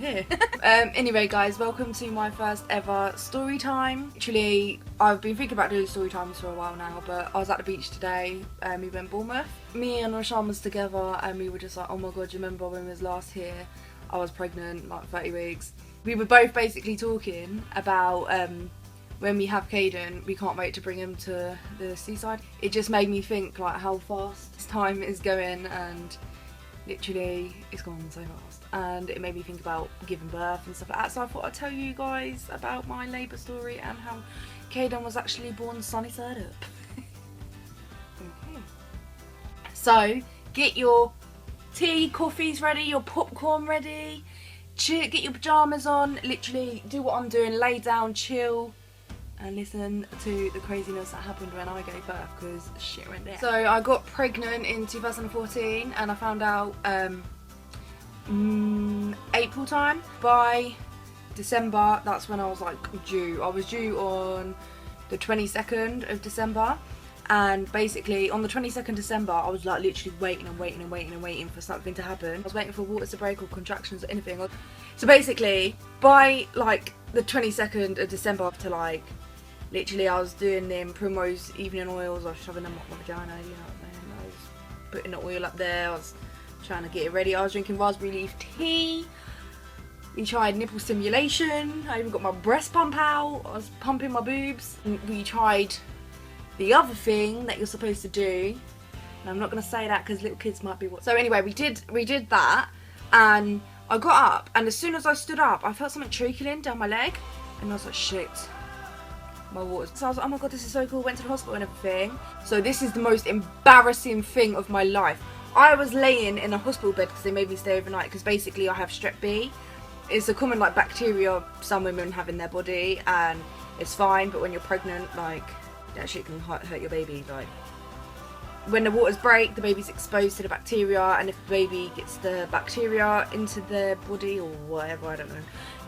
here. Anyway guys, welcome to my first ever story time. Actually, I've been thinking about doing story times for a while now, but I was at the beach today and we went Bournemouth. Me and Rashan was together and we were just like, oh my god, do you remember when we was last here? I was pregnant, like 30 weeks. We were both basically talking about when we have Caden, we can't wait to bring him to the seaside. It just made me think like how fast this time is going, and literally it's gone so fast. And it made me think about giving birth and stuff like that. So I thought I'd tell you guys about my labour story and how Caden was actually born sunny side up. Okay. So get your tea, coffees ready, your popcorn ready, get your pyjamas on, literally do what I'm doing, lay down, chill, and listen to the craziness that happened when I gave birth, because shit went down. So I got pregnant in 2014 and I found out April time. By December, that's when I was like due. I was due on the 22nd of December, and basically on the 22nd December I was like literally waiting for something to happen. I was waiting for waters to break or contractions or anything. So basically by like the 22nd of December to like literally I was doing them Primrose evening oils. I was shoving them up my vagina, you know what I mean? I was putting the oil up there, I was trying to get it ready. I was drinking raspberry leaf tea. We tried nipple stimulation. I even got my breast pump out. I was pumping my boobs. We tried the other thing that you're supposed to do. And I'm not going to say that because little kids might be watching. So anyway, we did that, and I got up, and as soon as I stood up, I felt something trickling down my leg, and I was like, shit, my waters. So I was like, oh my god, this is so cool. Went to the hospital and everything. So this is the most embarrassing thing of my life. I was laying in a hospital bed because they made me stay overnight, because basically I have strep B. It's a common like bacteria some women have in their body, and it's fine, but when you're pregnant, like that shit can hurt your baby. Like when the waters break, the baby's exposed to the bacteria, and if the baby gets the bacteria into their body or whatever, I don't know,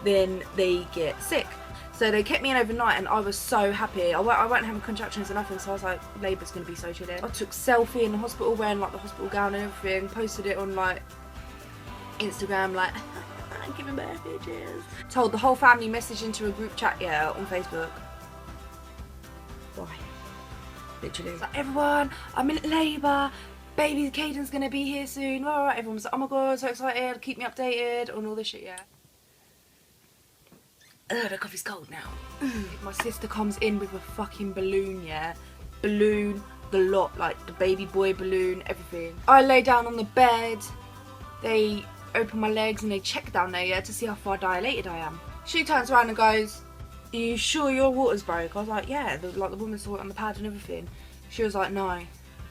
then they get sick. So they kept me in overnight, and I was so happy. I won't have contractions or nothing, so I was like, labour's going to be so chilling. I took selfie in the hospital wearing like the hospital gown and everything, posted it on like Instagram, like I'm giving birth bitches. Told the whole family, message into a group chat, yeah, on Facebook. Why? Literally. It's like, everyone, I'm in labour, baby Caden's gonna be here soon. Alright, everyone's like, oh my god, so excited, keep me updated on all this shit, yeah. The coffee's cold now. My sister comes in with a fucking balloon, yeah. Balloon, the lot, like the baby boy balloon, everything. I lay down on the bed, they open my legs and they check down there, yeah, to see how far dilated I am. She turns around and goes, are you sure your waters broke? I was like, yeah, the woman saw it on the pad and everything. She was like, no,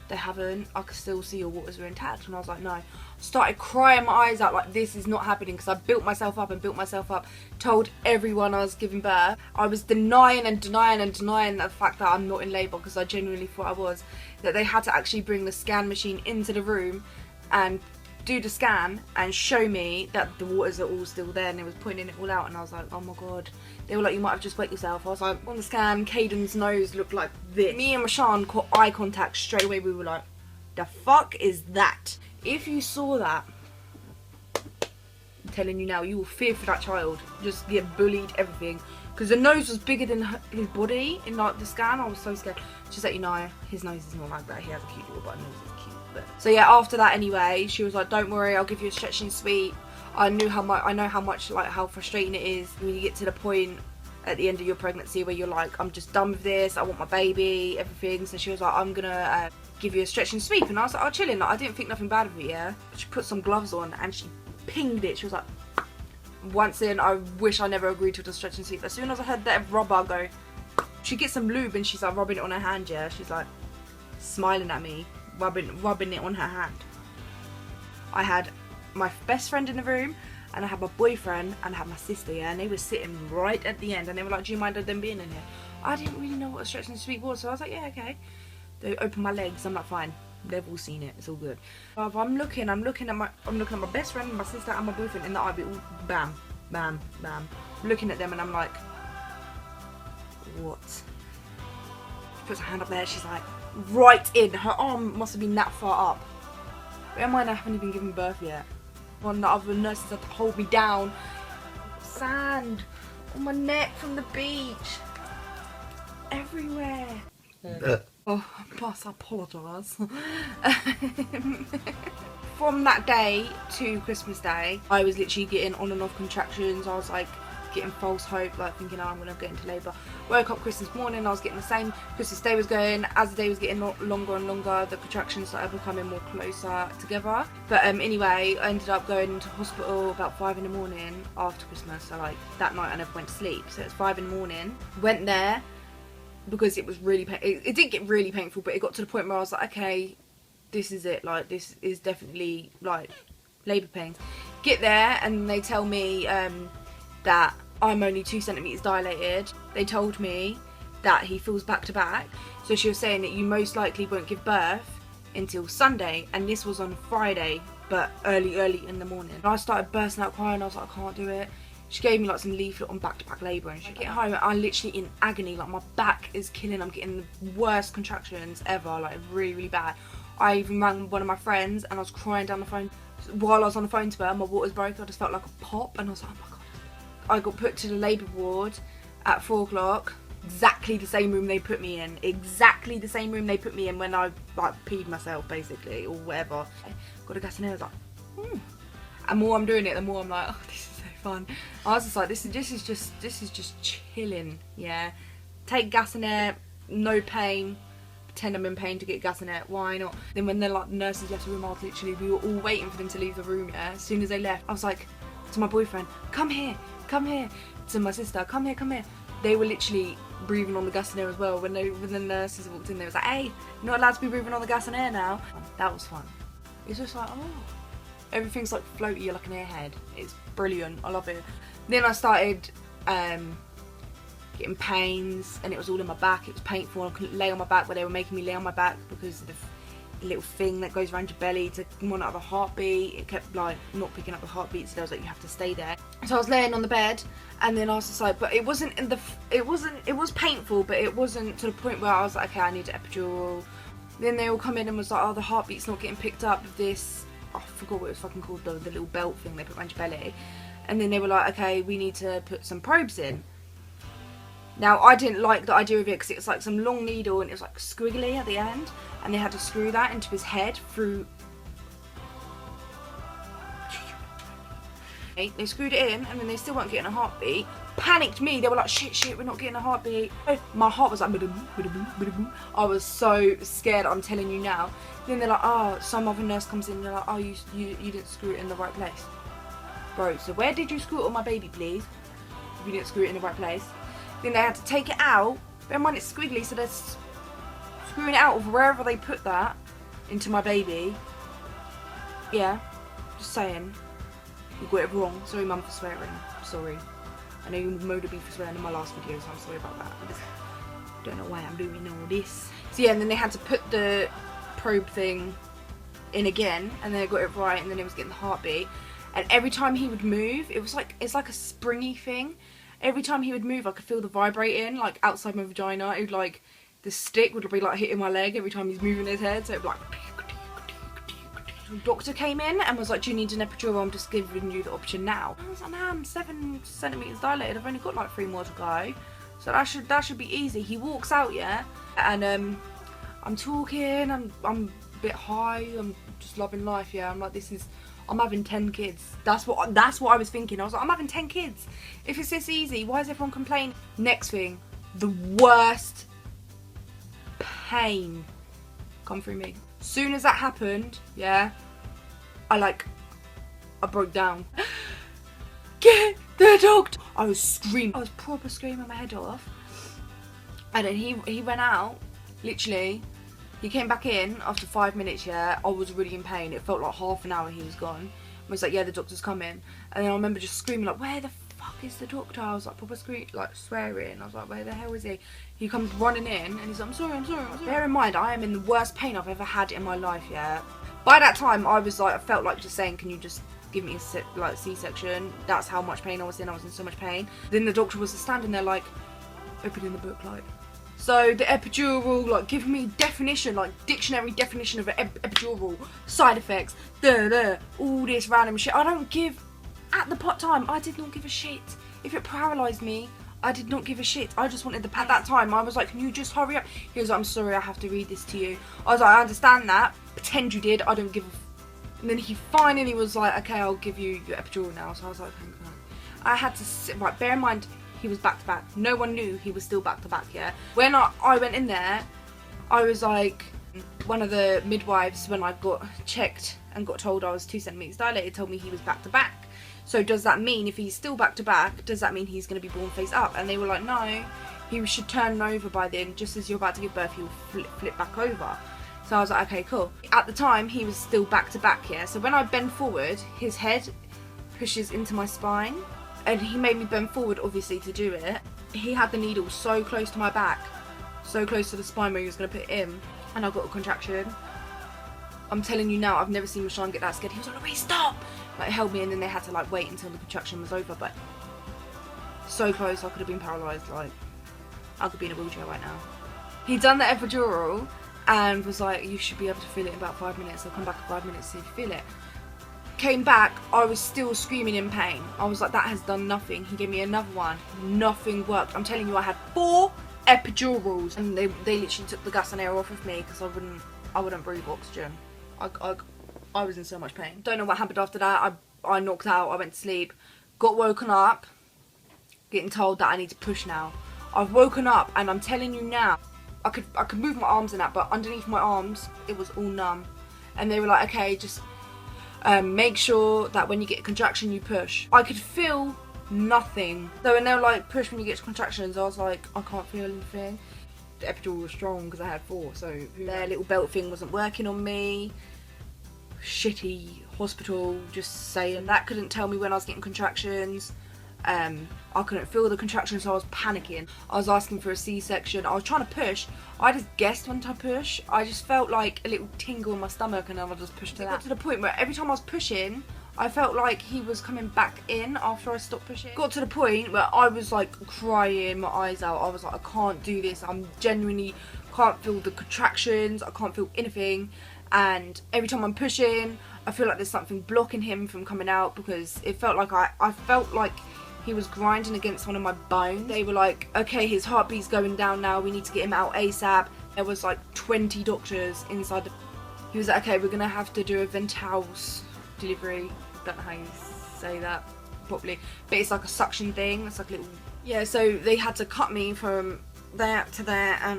they haven't. I can still see your waters are intact. And I was like, no. Started crying my eyes out like this is not happening, because I built myself up, told everyone I was giving birth. I was denying the fact that I'm not in labour, because I genuinely thought I was. That they had to actually bring the scan machine into the room and do the scan and show me that the waters are all still there, and they was pointing it all out, and I was like, oh my god. They were like, you might have just wet yourself. I was like, on the scan, Caden's nose looked like this. Me and Rashan caught eye contact straight away. We were like, the fuck is that? If you saw that, I'm telling you now, you will fear for that child. Just get bullied, everything. Because the nose was bigger than his body in like the scan. I was so scared. Just let you know, his nose is not like that. He has a cute little butt nose. It's cute. But so yeah, after that anyway, she was like, don't worry, I'll give you a stretching sweep. I know how much like how frustrating it is when you get to the point at the end of your pregnancy where you're like, I'm just done with this, I want my baby, everything. So she was like, I'm gonna give you a stretch and sweep, and I was like, oh, chilling. Like, I didn't think nothing bad of it, yeah. She put some gloves on and she pinged it. She was like, once in, I wish I never agreed to the stretch and sweep. As soon as I heard that rubber go, she gets some lube and she's like rubbing it on her hand, yeah. She's like smiling at me, rubbing it on her hand. I had my best friend in the room, and I had my boyfriend, and I had my sister, yeah, and they were sitting right at the end, and they were like, do you mind them being in here? I didn't really know what a stretch and sweep was, so I was like, yeah, okay. They opened my legs, I'm like, fine, they've all seen it, it's all good. I'm looking at my best friend, my sister, and my boyfriend in the eye, all bam, bam, bam. Looking at them, and I'm like, what? She puts her hand up there, she's like, right in, her arm must have been that far up. Bear in mind, I haven't even given birth yet. One of the other nurses had to hold me down sand on my neck from the beach. Everywhere. Oh, plus I apologise. From that day to Christmas Day, I was literally getting on and off contractions. I was like getting false hope, like thinking, oh, I'm gonna get into labour. Woke up Christmas morning, I was getting the same. Christmas Day was going. As the day was getting longer and longer, the contractions started becoming more closer together. But anyway, I ended up going into hospital about 5 in the morning after Christmas. So like that night I never went to sleep. So it's 5 in the morning. Went there because it was really it didn't get really painful, but it got to the point where I was like, okay, this is it. Like this is definitely like labour pains. Get there and they tell me that I'm only 2 centimetres dilated. They told me that he feels back to back. So she was saying that you most likely won't give birth until Sunday. And this was on Friday, but early in the morning. And I started bursting out crying. I was like, I can't do it. She gave me like some leaflet on back-to-back labour. And she get home, I'm literally in agony. Like my back is killing. I'm getting the worst contractions ever. Like really, really bad. I even rang one of my friends and I was crying down the phone. While I was on the phone to her, my waters broke. I just felt like a pop. And I was like, oh my God. I got put to the labour ward at 4 o'clock. Exactly the same room they put me in. Exactly the same room they put me in when I like peed myself, basically, or whatever. Got a gas and air. I was like, And the more I'm doing it, the more I'm like, oh, this is so fun. I was just like, this is just chilling. Yeah, take gas and air, no pain. Pretend I'm in pain to get gas and air. Why not? Then when the nurses left the room, I was literally, we were all waiting for them to leave the room. Yeah. As soon as they left, I was like to my boyfriend, come here. To my sister, come here. They were literally breathing on the gas and air as well. When the nurses walked in, they was like, hey, you're not allowed to be breathing on the gas and air now. That was fun. It's just like, oh, everything's like floaty, like an airhead. It's brilliant. I love it. Then I started getting pains, and it was all in my back. It was painful. I couldn't lay on my back, but they were making me lay on my back because of the little thing that goes around your belly to monitor the heartbeat. It kept like not picking up the heartbeat, so they was like, you have to stay there. So I was laying on the bed, and then I was just like, but it was painful, but it wasn't to the point where I was like, okay, I need an epidural. Then they all come in and was like, oh, the heartbeat's not getting picked up with this, I forgot what it was fucking called, the little belt thing they put around your belly. And then they were like, okay, we need to put some probes in. Now, I didn't like the idea of it because it was like some long needle and it was like squiggly at the end, and they had to screw that into his head through. They screwed it in and then they still weren't getting a heartbeat. Panicked me. They were like, shit, we're not getting a heartbeat. My heart was like, I was so scared, I'm telling you now. Then they're like, oh, some other nurse comes in and they're like, oh, you didn't screw it in the right place. Bro, so where did you screw it on my baby, please? If you didn't screw it in the right place. Then they had to take it out. Bear in mind it's squiggly, so they're screwing it out of wherever they put that into my baby. Yeah, just saying. You got it wrong. Sorry, Mum, for swearing. Sorry. I know you molded me for swearing in my last video, so I'm sorry about that. I just don't know why I'm doing all this. So yeah, and then they had to put the probe thing in again, and then they got it right, and then it was getting the heartbeat. And every time he would move, it's like a springy thing. Every time he would move, I could feel the vibrating, like outside my vagina. It would like, the stick would be like hitting my leg every time he's moving his head. So it would like. The doctor came in and was like, do you need an epidural? I'm just giving you the option now. I was like, nah, I'm 7 centimetres dilated. I've only got like 3 more to go. So that should be easy. He walks out, yeah, and I'm talking. I'm a bit high. I'm just loving life, yeah. I'm like, I'm having 10 kids. That's what I was thinking. I was like, I'm having 10 kids. If it's this easy, why is everyone complaining? Next thing, the worst pain come through me. Soon as that happened, yeah, I broke down. Get the doctor! I was screaming. I was proper screaming my head off. And then he went out, literally. He came back in after 5 minutes, yeah. I was really in pain. It felt like half an hour he was gone. I was like, yeah, the doctor's coming. And then I remember just screaming, like, where the fuck is the doctor? I was like, proper swearing. I was like, where the hell is he? He comes running in and he's like, I'm sorry. Bear in mind, I am in the worst pain I've ever had in my life, yeah. By that time, I felt like just saying, can you just give me a C-section? That's how much pain I was in. I was in so much pain. Then the doctor was standing there, like, opening the book, like. So the epidural, like, give me definition, like dictionary definition of an epidural, side effects, all this random shit. I don't give, at the time, I did not give a shit. If it paralysed me, I did not give a shit. I just wanted at that time, I was like, can you just hurry up? He was like, I'm sorry, I have to read this to you. I was like, I understand that. Pretend you did. I don't give a And then he finally was like, okay, I'll give you your epidural now. So I was like, thank God. I had to sit, right, bear in mind, he was back to back. No one knew he was still back to back, yeah? When I went in there, I was like, one of the midwives, when I got checked and got told I was 2 centimeters dilated, told me he was back to back. So does that mean if he's still back to back, does that mean he's going to be born face up? And they were like, no, he should turn over by then. Just as you're about to give birth, he'll flip back over. So I was like, okay, cool. At the time, he was still back to back, yeah? So when I bend forward, his head pushes into my spine. And he made me bend forward, obviously, to do it. He had the needle so close to my back, so close to the spine where he was going to put it in. And I got a contraction. I'm telling you now, I've never seen Rashawn get that scared. He was like, wait, stop! Like, held me, and then they had to, like, wait until the contraction was over. But so close, I could have been paralysed. Like, I could be in a wheelchair right now. He'd done the epidural and was like, you should be able to feel it in about 5 minutes. I'll come back in 5 minutes to see if you feel it. Came back, I was still screaming in pain. I was like, that has done nothing. He gave me another one. Nothing worked. I'm telling you, I had 4 epidurals. And they literally took the gas and air off of me because I wouldn't breathe oxygen. I was in so much pain. Don't know what happened after that. I knocked out, I went to sleep. Got woken up, getting told that I need to push now. I've woken up and I'm telling you now, I could move my arms and that, but underneath my arms, it was all numb. And they were like, okay, just make sure that when you get a contraction, you push. I could feel nothing. So when they were like, push when you get contractions, I was like, I can't feel anything. The epidural was strong because I had 4, so their little belt thing wasn't working on me. Shitty hospital, just saying. That couldn't tell me when I was getting contractions. I couldn't feel the contractions, so I was panicking. I was asking for a C-section. I was trying to push. I just guessed when to push. I just felt like a little tingle in my stomach, and then I just pushed to that. It got to the point where every time I was pushing, I felt like he was coming back in after I stopped pushing. Got to the point where I was like crying my eyes out. I was like, I can't do this. I'm genuinely can't feel the contractions. I can't feel anything. And every time I'm pushing, I feel like there's something blocking him from coming out, because it felt like I felt like he was grinding against one of my bones. They were like, okay, his heartbeat's going down now. We need to get him out ASAP. There was like 20 doctors inside. He was like, okay, we're gonna have to do a Ventals delivery. Don't know how you say that properly, but it's like a suction thing. It's like a little, yeah. So they had to cut me from there to there,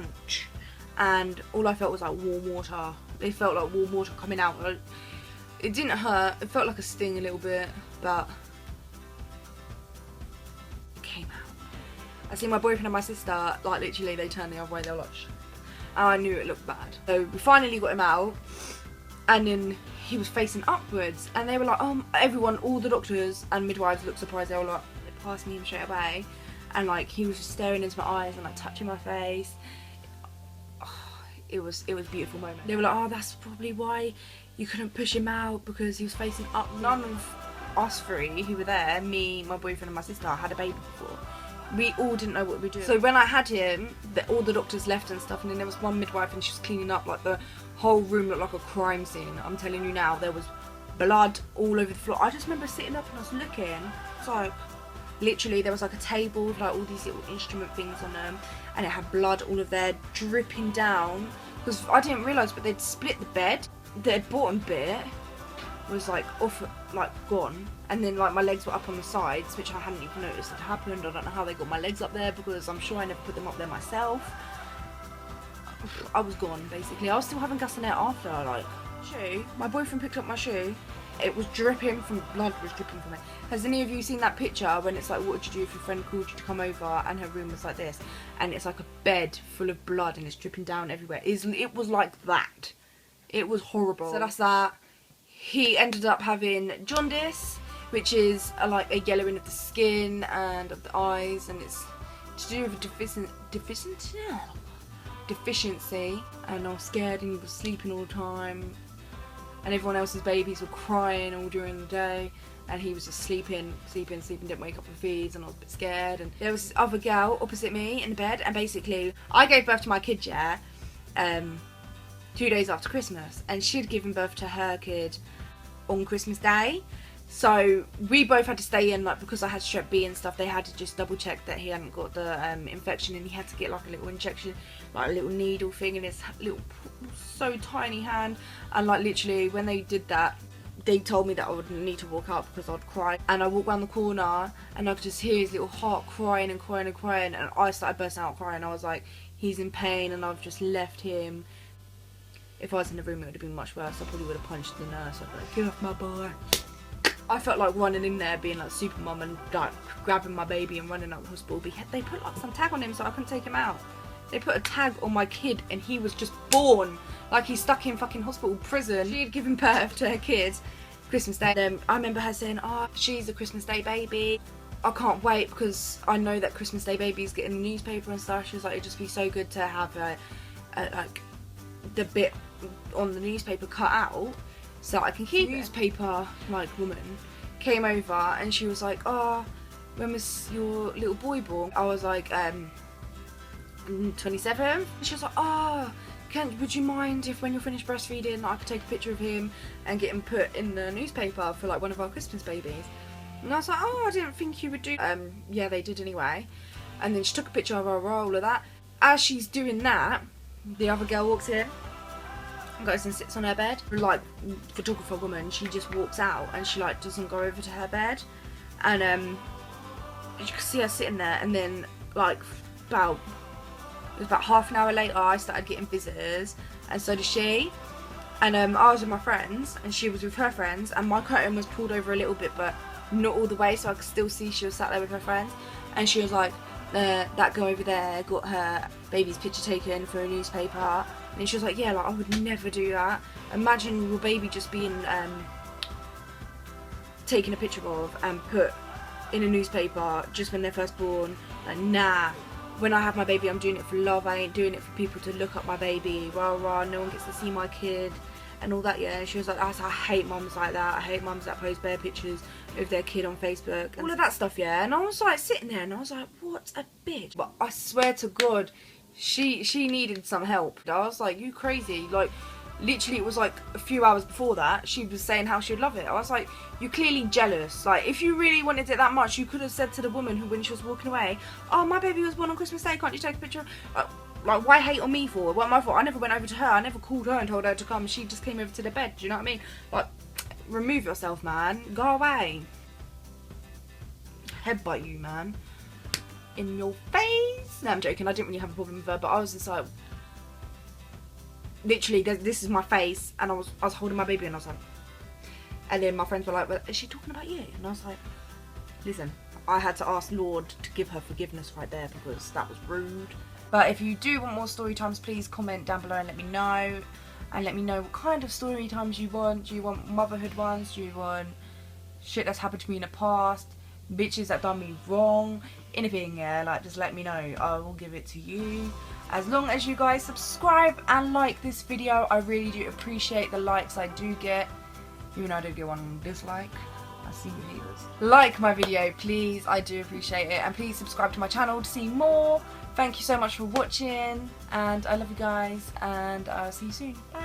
and all I felt was like warm water. They felt like warm water coming out. It didn't hurt. It felt like a sting a little bit, but it came out. I see my boyfriend and my sister, like literally they turned the other way. They were like, shh. And I knew it looked bad. So we finally got him out, and then he was facing upwards, and they were like, everyone, all the doctors and midwives looked surprised. They were like, they passed me him straight away, and like he was just staring into my eyes and like touching my face. It was a beautiful moment. They were like, that's probably why you couldn't push him out, because he was facing up. None of us 3 who were there, me, my boyfriend and my sister, had a baby before. We all didn't know what we were doing. So when I had him, all the doctors left and stuff, and then there was one midwife and she was cleaning up. Like the whole room looked like a crime scene. I'm telling you now, there was blood all over the floor. I just remember sitting up and I was looking. It's like, literally there was like a table with like all these little instrument things on them, and it had blood all of there dripping down, because I didn't realise, but they'd split the bed. The bottom bit was like off, like gone, and then like my legs were up on the sides, which I hadn't even noticed had happened. I don't know how they got my legs up there, because I'm sure I never put them up there myself. I was gone basically. I was still having gas and air after. Like, shoe, my boyfriend picked up my shoe. It was dripping from, blood was dripping from it. Has any of you seen that picture when it's like, what would you do if your friend called you to come over and her room was like this, and it's like a bed full of blood and it's dripping down everywhere? It was like that. It was horrible. So that's that. He ended up having jaundice, which is like a yellowing of the skin and of the eyes, and it's to do with a deficiency. And I was scared, and he was sleeping all the time, and everyone else's babies were crying all during the day, and he was just sleeping, didn't wake up for feeds, and I was a bit scared. And there was this other girl opposite me in the bed, and basically I gave birth to my kid, 2 days after Christmas, and she'd given birth to her kid on Christmas Day. So we both had to stay in, like, because I had strep B and stuff. They had to just double check that he hadn't got the infection, and he had to get like a little injection, like a little needle thing in his little so tiny hand. And like literally when they did that, they told me that I would need to walk out because I'd cry. And I walked around the corner and I could just hear his little heart crying and crying and crying, and I started bursting out crying. I was like, he's in pain and I've just left him. If I was in the room, it would have been much worse. I probably would have punched the nurse. I'd be like, get off my boy. I felt like running in there being like super mum and like grabbing my baby and running out the hospital. But they put like some tag on him so I couldn't take him out. They put a tag on my kid and he was just born. Like he's stuck in fucking hospital prison. She had given birth to her kid Christmas Day. And I remember her saying, oh, she's a Christmas Day baby. I can't wait because I know that Christmas Day baby's getting the newspaper and stuff. She was like, it'd just be so good to have like the bit on the newspaper cut out so I can keep it. Newspaper like woman came over and she was like, oh, when was your little boy born? I was like, 27. She was like, oh, would you mind if when you're finished breastfeeding I could take a picture of him and get him put in the newspaper for like one of our Christmas babies? And I was like, oh, I didn't think you would do. Yeah, they did anyway. And then she took a picture of her, all of that. As she's doing that, the other girl walks in, goes and sits on her bed. Like photographer woman, she just walks out and she like doesn't go over to her bed. And you can see her sitting there. And then like it was about half an hour later, I started getting visitors, and so did she. And I was with my friends and she was with her friends, and my curtain was pulled over a little bit but not all the way, so I could still see she was sat there with her friends. And she was like, that girl over there got her baby's picture taken for a newspaper. And she was like, yeah, like I would never do that. Imagine your baby just being taken a picture of and put in a newspaper just when they're first born. Like, nah. When I have my baby, I'm doing it for love. I ain't doing it for people to look up my baby. Rah rah, no one gets to see my kid and all that. Yeah, and she was like, I hate mums like that. I hate mums that post bare pictures of their kid on Facebook and all of that stuff. Yeah, and I was like sitting there and I was like, what a bitch. But I swear to God, she needed some help. I was like, you crazy? Like literally it was like a few hours before that she was saying how she'd love it. I was like, you're clearly jealous. Like if you really wanted it that much, you could have said to the woman who, when she was walking away, oh, my baby was born on Christmas Day, can't you take a picture? Like why hate on me for? What my fault? I never went over to her. I never called her and told her to come. She just came over to the bed. Do you know what I mean? Like, remove yourself, man. Go away. Headbutt you, man. In your face. No, I'm joking. I didn't really have a problem with her, but I was just like, literally, this is my face, and I was holding my baby, and I was like, and then my friends were like, well, is she talking about you? And I was like, listen, I had to ask Lord to give her forgiveness right there because that was rude. But if you do want more story times, please comment down below and let me know. And let me know what kind of story times you want. Do you want motherhood ones? Do you want shit that's happened to me in the past? Bitches that done me wrong? Anything, yeah, like just let me know. I will give it to you. As long as you guys subscribe and like this video, I really do appreciate the likes I do get. Even though I don't get one dislike. I see you haters. Like my video, please. I do appreciate it. And please subscribe to my channel to see more. Thank you so much for watching. And I love you guys. And I'll see you soon. Bye.